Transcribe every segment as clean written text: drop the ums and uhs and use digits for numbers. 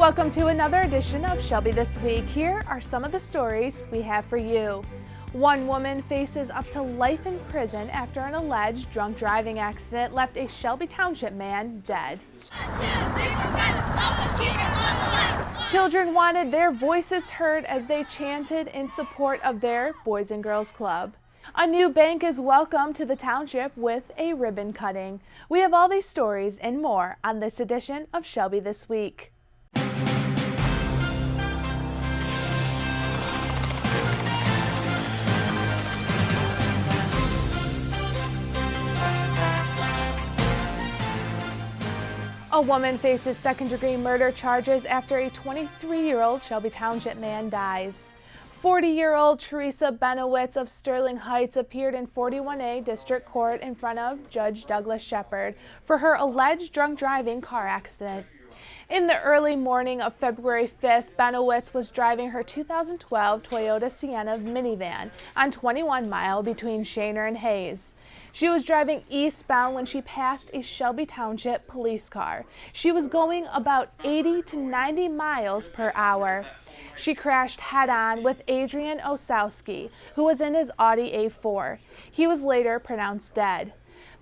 Welcome to another edition of Shelby This Week. Here are some of the stories we have for you. One woman faces up to life in prison after an alleged drunk driving accident left a Shelby Township man dead. 1, 2, 3, 4, 5, keep it alive. Children wanted their voices heard as they chanted in support of their Boys and Girls Club. A new bank is welcome to the township with a ribbon cutting. We have all these stories and more on this edition of Shelby This Week. A woman faces second-degree murder charges after a 23-year-old Shelby Township man dies. 40-year-old Teresa Benowitz of Sterling Heights appeared in 41A District Court in front of Judge Douglas Shepard for her alleged drunk driving car accident. In the early morning of February 5th, Benowitz was driving her 2012 Toyota Sienna minivan on 21 Mile between Shaner and Hayes. She was driving eastbound when she passed a Shelby Township police car. She was going about 80 to 90 miles per hour. She crashed head-on with Adrian Osowski, who was in his Audi A4. He was later pronounced dead.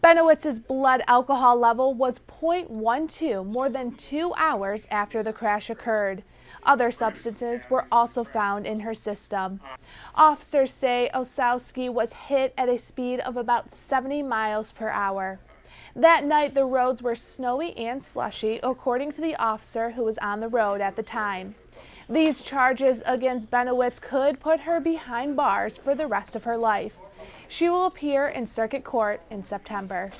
Benowitz's blood alcohol level was .12 more than 2 hours after the crash occurred. Other substances were also found in her system. Officers say Osowski was hit at a speed of about 70 miles per hour. That night, the roads were snowy and slushy, according to the officer who was on the road at the time. These charges against Benowitz could put her behind bars for the rest of her life. She will appear in circuit court in September.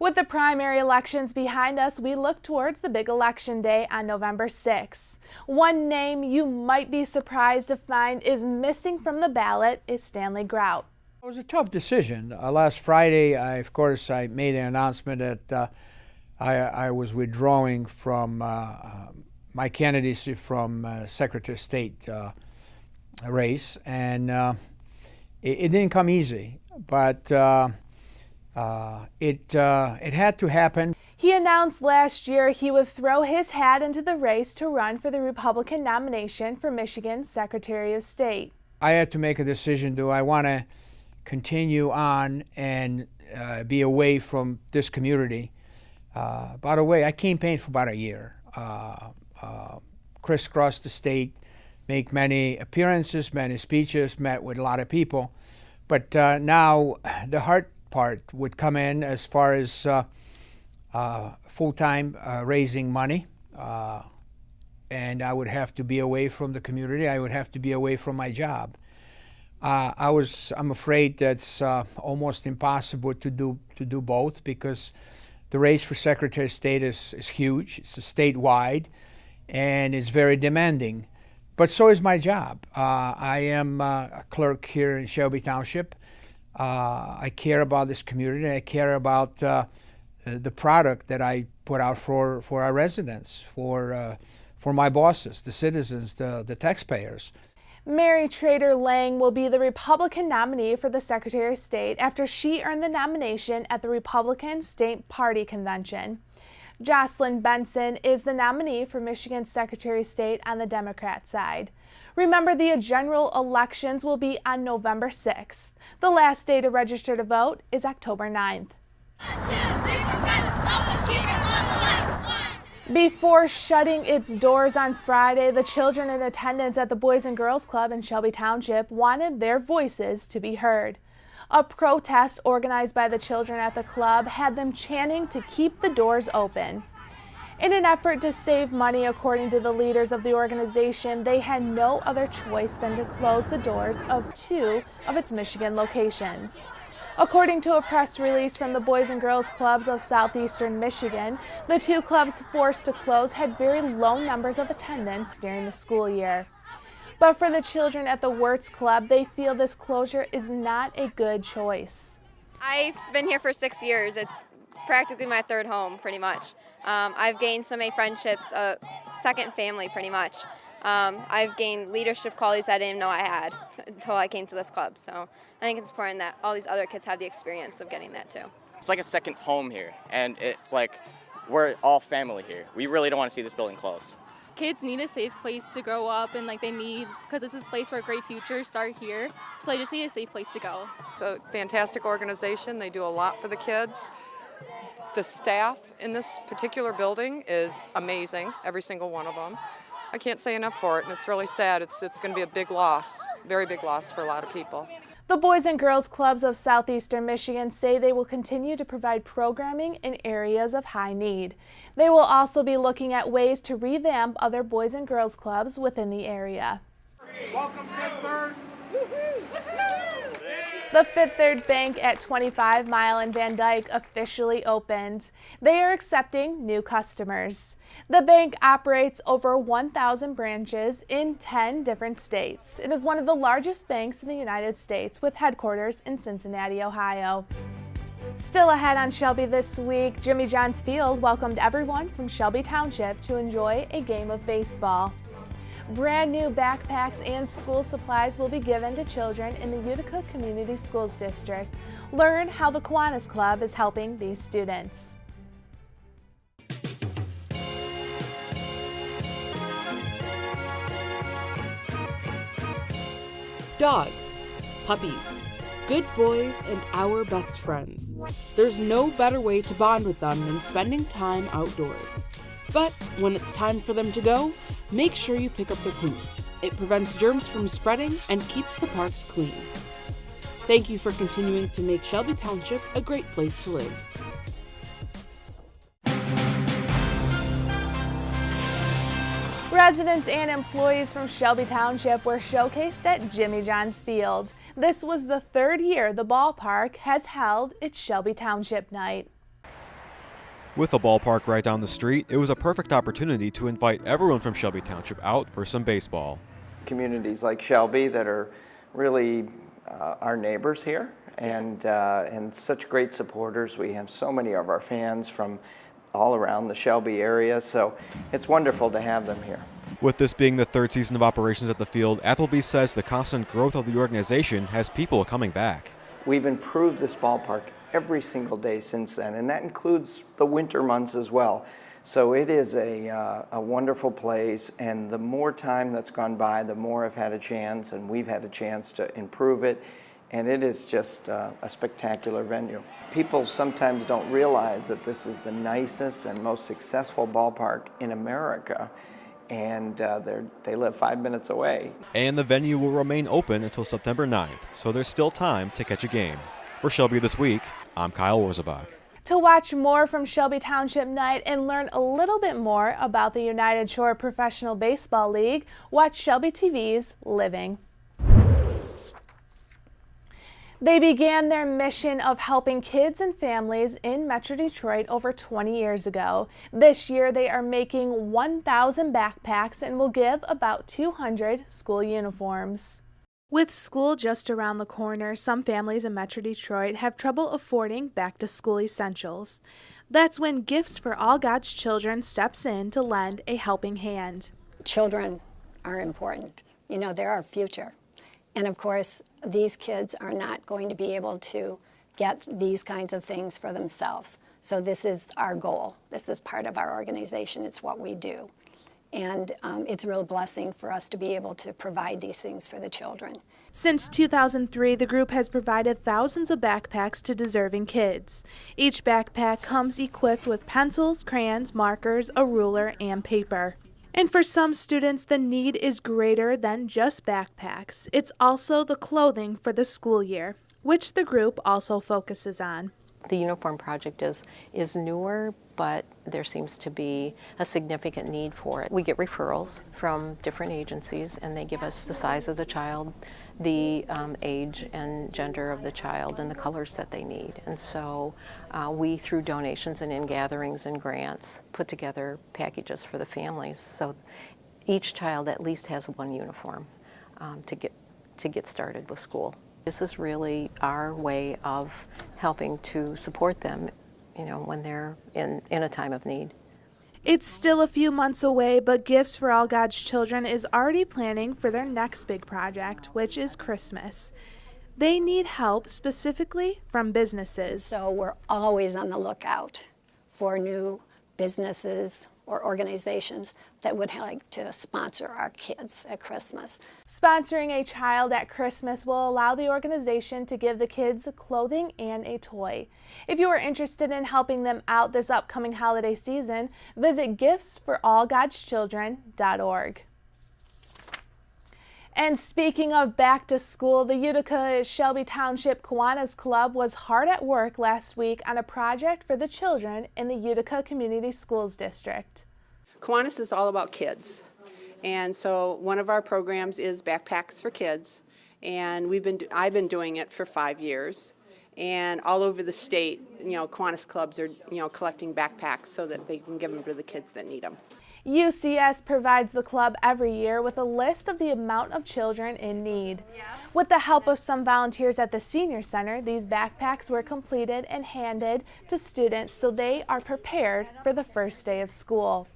With the primary elections behind us, we look towards the big election day on November 6th. One name you might be surprised to find is missing from the ballot is Stanley GROT. It was a tough decision. Last Friday, I made an announcement that I was withdrawing from my candidacy from Secretary of State race, and it didn't come easy, but it had to happen. He announced last year he would throw his hat into the race to run for the Republican nomination for Michigan's Secretary of State. I had to make a decision. Do I want to continue on and be away from this community? By the way, I campaigned for about a year. Crisscrossed the state, make many appearances, many speeches, met with a lot of people. But now the hard part would come in as far as full-time raising money, and I would have to be away from the community. I would have to be away from my job. I'm afraid that's almost impossible to do both, because the race for Secretary of State is huge. It's statewide, and it's very demanding. But so is my job. I am a clerk here in Shelby Township. I care about this community. I care about the product that I put out for our residents, for my bosses, the citizens, the taxpayers. Mary Trader Lang will be the Republican nominee for the Secretary of State after she earned the nomination at the Republican State Party Convention. Jocelyn Benson is the nominee for Michigan's Secretary of State on the Democrat side. Remember, the general elections will be on November 6th. The last day to register to vote is October 9th. 1, 2, 3, 4, 5, keep it alive. Before shutting its doors on Friday, the children in attendance at the Boys and Girls Club in Shelby Township wanted their voices to be heard. A protest organized by the children at the club had them chanting to keep the doors open. In an effort to save money, according to the leaders of the organization, they had no other choice than to close the doors of 2 of its Michigan locations. According to a press release from the Boys and Girls Clubs of southeastern Michigan, the 2 clubs forced to close had very low numbers of attendance during the school year. But for the children at the Wirtz Club, they feel this closure is not a good choice. I've been here for 6 years. It's practically my third home, pretty much. I've gained so many friendships, a second family, pretty much. I've gained leadership qualities I didn't know I had until I came to this club. So I think it's important that all these other kids have the experience of getting that too. It's like a second home here, and it's like we're all family here. We really don't want to see this building close. Kids need a safe place to grow up, and they need, because this is a place where great futures start here, so they just need a safe place to go. It's a fantastic organization. They do a lot for the kids. The staff in this particular building is amazing, every single one of them. I can't say enough for it, and it's really sad. It's going to be a big loss, very big loss for a lot of people. The Boys and Girls Clubs of Southeastern Michigan say they will continue to provide programming in areas of high need. They will also be looking at ways to revamp other Boys and Girls Clubs within the area. Welcome, Fifth Third. The Fifth Third Bank at 25 Mile and Van Dyke officially opened. They are accepting new customers. The bank operates over 1,000 branches in 10 different states. It is one of the largest banks in the United States with headquarters in Cincinnati, Ohio. Still ahead on Shelby this week, Jimmy John's Field welcomed everyone from Shelby Township to enjoy a game of baseball. Brand new backpacks and school supplies will be given to children in the Utica Community Schools District. Learn how the Kiwanis Club is helping these students. Dogs, puppies, good boys, and our best friends. There's no better way to bond with them than spending time outdoors. But when it's time for them to go, make sure you pick up their poop. It prevents germs from spreading and keeps the parks clean. Thank you for continuing to make Shelby Township a great place to live. Residents and employees from Shelby Township were showcased at Jimmy John's Field. This was the third year the ballpark has held its Shelby Township Night. With a ballpark right down the street, it was a perfect opportunity to invite everyone from Shelby Township out for some baseball. Communities like Shelby that are really our neighbors here and such great supporters. We have so many of our fans from all around the Shelby area, so it's wonderful to have them here. With this being the third season of operations at the field, Applebee's says the constant growth of the organization has people coming back. We've improved this ballpark every single day since then, and that includes the winter months as well. So it is a wonderful place, and the more time that's gone by, the more I've had a chance, and we've had a chance to improve it, and it is just a spectacular venue. People sometimes don't realize that this is the nicest and most successful ballpark in America, and they live 5 minutes away. And the venue will remain open until September 9th, so there's still time to catch a game. For Shelby This Week, I'm Kyle Warzebach. To watch more from Shelby Township Night and learn a little bit more about the United Shore Professional Baseball League, watch Shelby TV's Living. They began their mission of helping kids and families in Metro Detroit over 20 years ago. This year they are making 1,000 backpacks and will give about 200 school uniforms. With school just around the corner, some families in Metro Detroit have trouble affording back-to-school essentials. That's when Gifts for All God's Children steps in to lend a helping hand. Children are important. You know, they're our future. And of course, these kids are not going to be able to get these kinds of things for themselves. So this is our goal. This is part of our organization. It's what we do. And it's a real blessing for us to be able to provide these things for the children. Since 2003, the group has provided thousands of backpacks to deserving kids. Each backpack comes equipped with pencils, crayons, markers, a ruler, and paper. And for some students, the need is greater than just backpacks. It's also the clothing for the school year, which the group also focuses on. The uniform project is newer, but there seems to be a significant need for it. We get referrals from different agencies, and they give us the size of the child, the age and gender of the child, and the colors that they need. And so we, through donations and in gatherings and grants, put together packages for the families. So each child at least has one uniform to get started with school. This is really our way of helping to support them, you know, when they're in a time of need. It's still a few months away, but Gifts for All God's Children is already planning for their next big project, which is Christmas. They need help specifically from businesses. So we're always on the lookout for new businesses or organizations that would like to sponsor our kids at Christmas. Sponsoring a child at Christmas will allow the organization to give the kids clothing and a toy. If you are interested in helping them out this upcoming holiday season, visit giftsforallgodschildren.org. And speaking of back to school, the Utica Shelby Township Kiwanis Club was hard at work last week on a project for the children in the Utica Community Schools District. Kiwanis is all about kids. And so one of our programs is Backpacks for Kids, and I've been doing it for 5 years. And all over the state, Kiwanis clubs are, collecting backpacks so that they can give them to the kids that need them. UCS provides the club every year with a list of the amount of children in need. With the help of some volunteers at the Senior Center, these backpacks were completed and handed to students so they are prepared for the first day of school.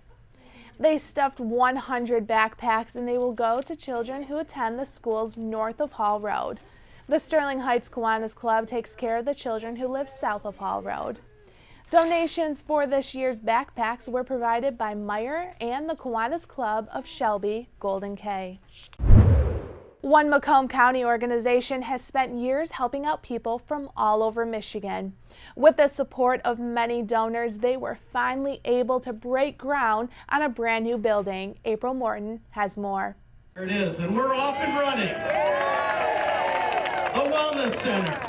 They stuffed 100 backpacks and they will go to children who attend the schools north of Hall Road. The Sterling Heights Kiwanis Club takes care of the children who live south of Hall Road. Donations for this year's backpacks were provided by Meyer and the Kiwanis Club of Shelby, Golden K. One Macomb County organization has spent years helping out people from all over Michigan. With the support of many donors, they were finally able to break ground on a brand new building. April Morton has more. There it is, and we're off and running. The Wellness Center.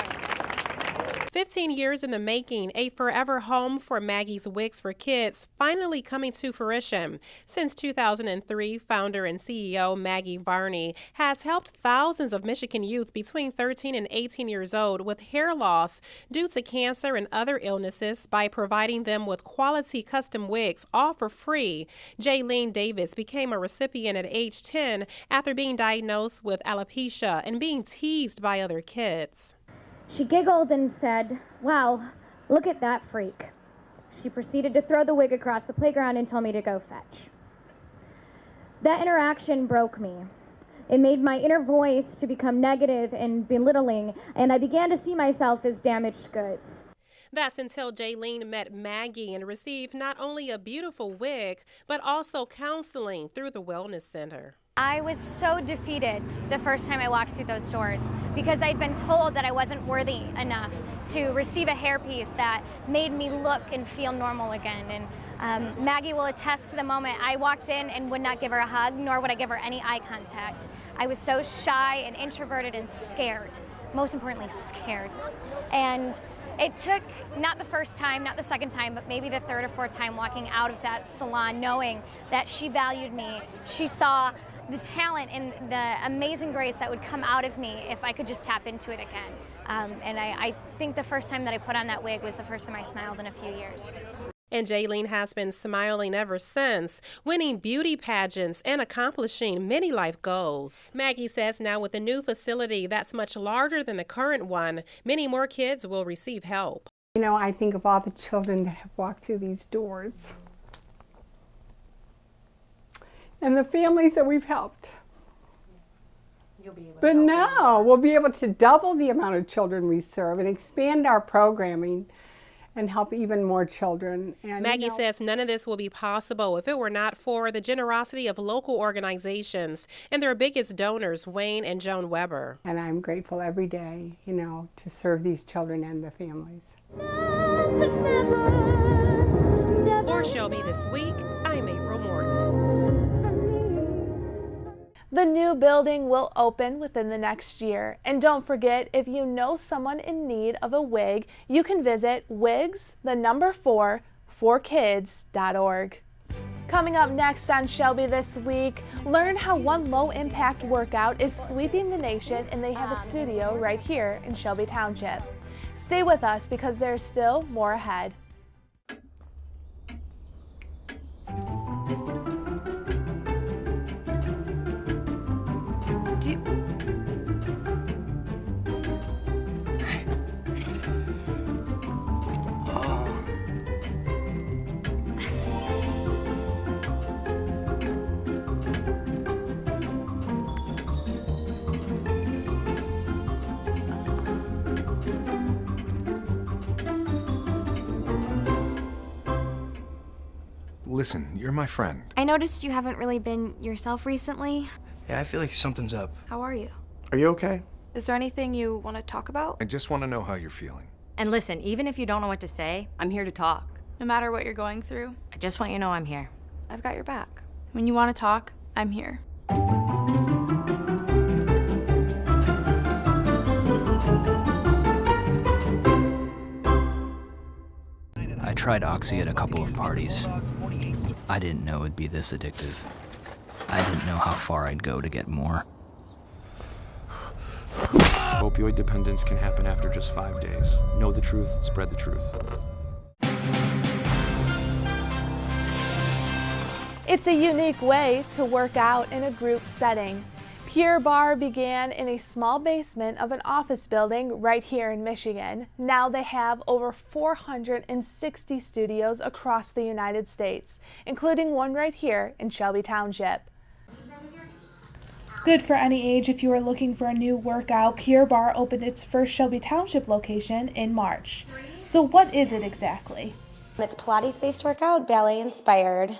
15 years in the making, a forever home for Maggie's WIGS for Kids finally coming to fruition. Since 2003, founder and CEO Maggie Varney has helped thousands of Michigan youth between 13 and 18 years old with hair loss due to cancer and other illnesses by providing them with quality custom wigs, all for free. Jaylene Davis became a recipient at age 10 after being diagnosed with alopecia and being teased by other kids. She giggled and said, "Wow, look at that freak." She proceeded to throw the wig across the playground and tell me to go fetch. That interaction broke me. It made my inner voice to become negative and belittling, and I began to see myself as damaged goods. That's until Jaylene met Maggie and received not only a beautiful wig, but also counseling through the Wellness Center. I was so defeated the first time I walked through those doors because I'd been told that I wasn't worthy enough to receive a hairpiece that made me look and feel normal again. And Maggie will attest to the moment I walked in and would not give her a hug, nor would I give her any eye contact. I was so shy and introverted and scared, most importantly scared. And it took not the first time, not the second time, but maybe the third or fourth time walking out of that salon knowing that she valued me. She saw the talent and the amazing grace that would come out of me if I could just tap into it again. And I think the first time that I put on that wig was the first time I smiled in a few years. And Jaylene has been smiling ever since, winning beauty pageants and accomplishing many life goals. Maggie says now with a new facility that's much larger than the current one, many more kids will receive help. You know, I think of all the children that have walked through these doors and the families that we've helped. But now we'll be able to double the amount of children we serve and expand our programming and help even more children. And Maggie says none of this will be possible if it were not for the generosity of local organizations and their biggest donors, Wayne and Joan Weber. And I'm grateful every day, you know, to serve these children and their families. For Shelby This Week, I'm April Morton. The new building will open within the next year. And don't forget, if you know someone in need of a wig, you can visit wigs4kids.org. Coming up next on Shelby This Week, learn how one low-impact workout is sweeping the nation, and they have a studio right here in Shelby Township. Stay with us because there's still more ahead. listen, you're my friend. I noticed you haven't really been yourself recently. Yeah, I feel like something's up. How are you? Are you okay? Is there anything you want to talk about? I just want to know how you're feeling. And listen, even if you don't know what to say, I'm here to talk. No matter what you're going through, I just want you to know I'm here. I've got your back. When you want to talk, I'm here. I tried Oxy at a couple of parties. I didn't know it'd be this addictive. I didn't know how far I'd go to get more. Opioid dependence can happen after just 5 days. Know the truth, spread the truth. It's a unique way to work out in a group setting. Pure Barre began in a small basement of an office building right here in Michigan. Now they have over 460 studios across the United States, including one right here in Shelby Township. Good for any age if you are looking for a new workout. Pure Barre opened its first Shelby Township location in March. So what is it exactly? It's Pilates-based workout, ballet-inspired.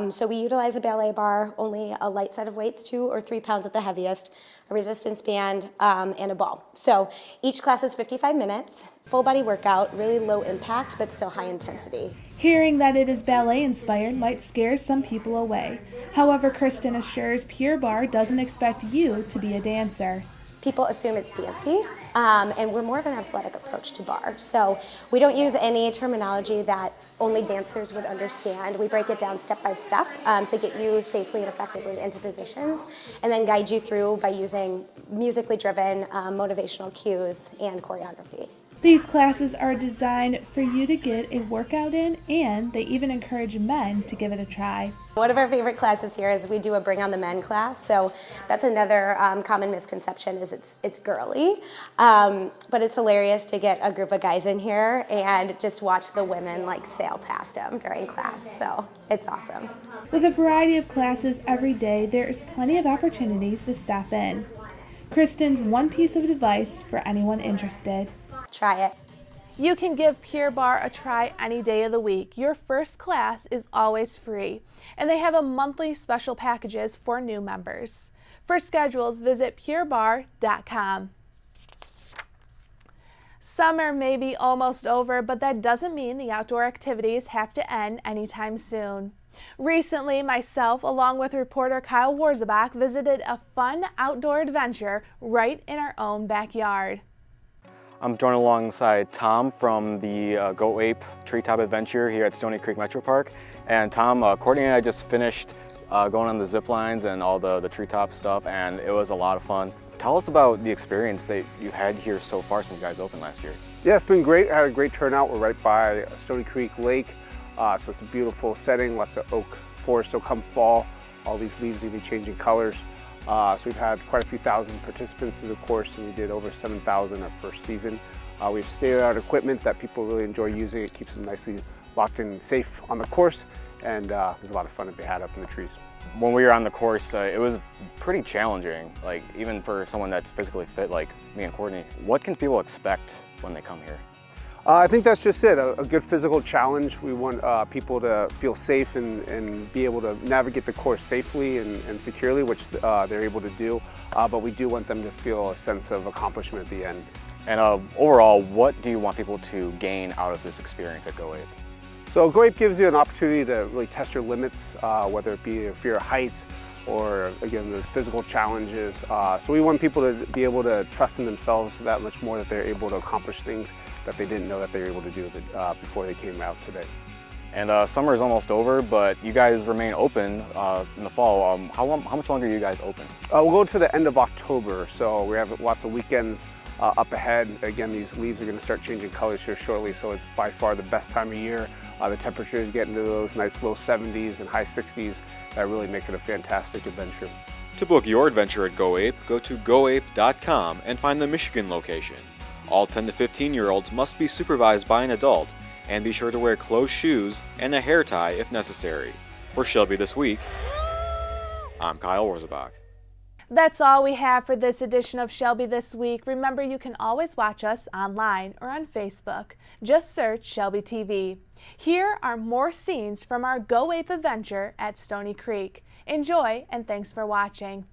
So we utilize a ballet bar, only a light set of weights, 2 or 3 pounds at the heaviest, a resistance band, and a ball. So each class is 55 minutes, full body workout, really low impact, but still high intensity. Hearing that it is ballet-inspired might scare some people away. However, Kristen assures Pure Barre doesn't expect you to be a dancer. People assume it's dancey, and we're more of an athletic approach to barre. So we don't use any terminology that only dancers would understand. We break it down step by step to get you safely and effectively into positions, and then guide you through by using musically driven motivational cues and choreography. These classes are designed for you to get a workout in, and they even encourage men to give it a try. One of our favorite classes here is we do a Bring on the Men class. So that's another common misconception is it's girly, but it's hilarious to get a group of guys in here and just watch the women like sail past them during class. So it's awesome. With a variety of classes every day, there is plenty of opportunities to stop in. Kristen's one piece of advice for anyone interested. Try it. You can give Pure Barre a try any day of the week. Your first class is always free, and they have a monthly special packages for new members. For schedules, visit purebarre.com. Summer may be almost over, but that doesn't mean the outdoor activities have to end anytime soon. Recently, myself, along with reporter Kyle Warzebach, visited a fun outdoor adventure right in our own backyard. I'm joined alongside Tom from the Go Ape Treetop Adventure here at Stony Creek Metro Park. And Tom, Courtney and I just finished going on the zip lines and all the treetop stuff, and it was a lot of fun. Tell us about the experience that you had here so far since you guys opened last year. Yeah, it's been great. I had a great turnout. We're right by Stony Creek Lake, so it's a beautiful setting, lots of oak forest. So come fall, all these leaves will be changing colors. So we've had quite a few thousand participants through the course, and we did over 7,000 our first season. We have state-of-the-art equipment that people really enjoy using. It keeps them nicely locked in and safe on the course, and there's a lot of fun to be had up in the trees. When we were on the course, it was pretty challenging, like even for someone that's physically fit like me and Courtney. What can people expect when they come here? I think that's just it, a good physical challenge. We want people to feel safe and be able to navigate the course safely and securely, which they're able to do, but we do want them to feel a sense of accomplishment at the end. And overall, what do you want people to gain out of this experience at Go Ape? So Go Ape gives you an opportunity to really test your limits, whether it be a fear of heights or, again, those physical challenges. So we want people to be able to trust in themselves that much more, that they're able to accomplish things that they didn't know that they were able to do before they came out today. And summer is almost over, but you guys remain open in the fall. How much longer are you guys open? We'll go to the end of October, so we have lots of weekends up ahead. Again, these leaves are going to start changing colors here shortly, so it's by far the best time of year. The temperatures get into those nice low 70s and high 60s that really make it a fantastic adventure. To book your adventure at Go Ape, go to goape.com and find the Michigan location. All 10 to 15-year-olds must be supervised by an adult, and be sure to wear closed shoes and a hair tie if necessary. For Shelby This Week, I'm Kyle Warzebach. That's all we have for this edition of Shelby This Week. Remember, you can always watch us online or on Facebook. Just search Shelby TV. Here are more scenes from our Go Ape adventure at Stony Creek. Enjoy, and thanks for watching.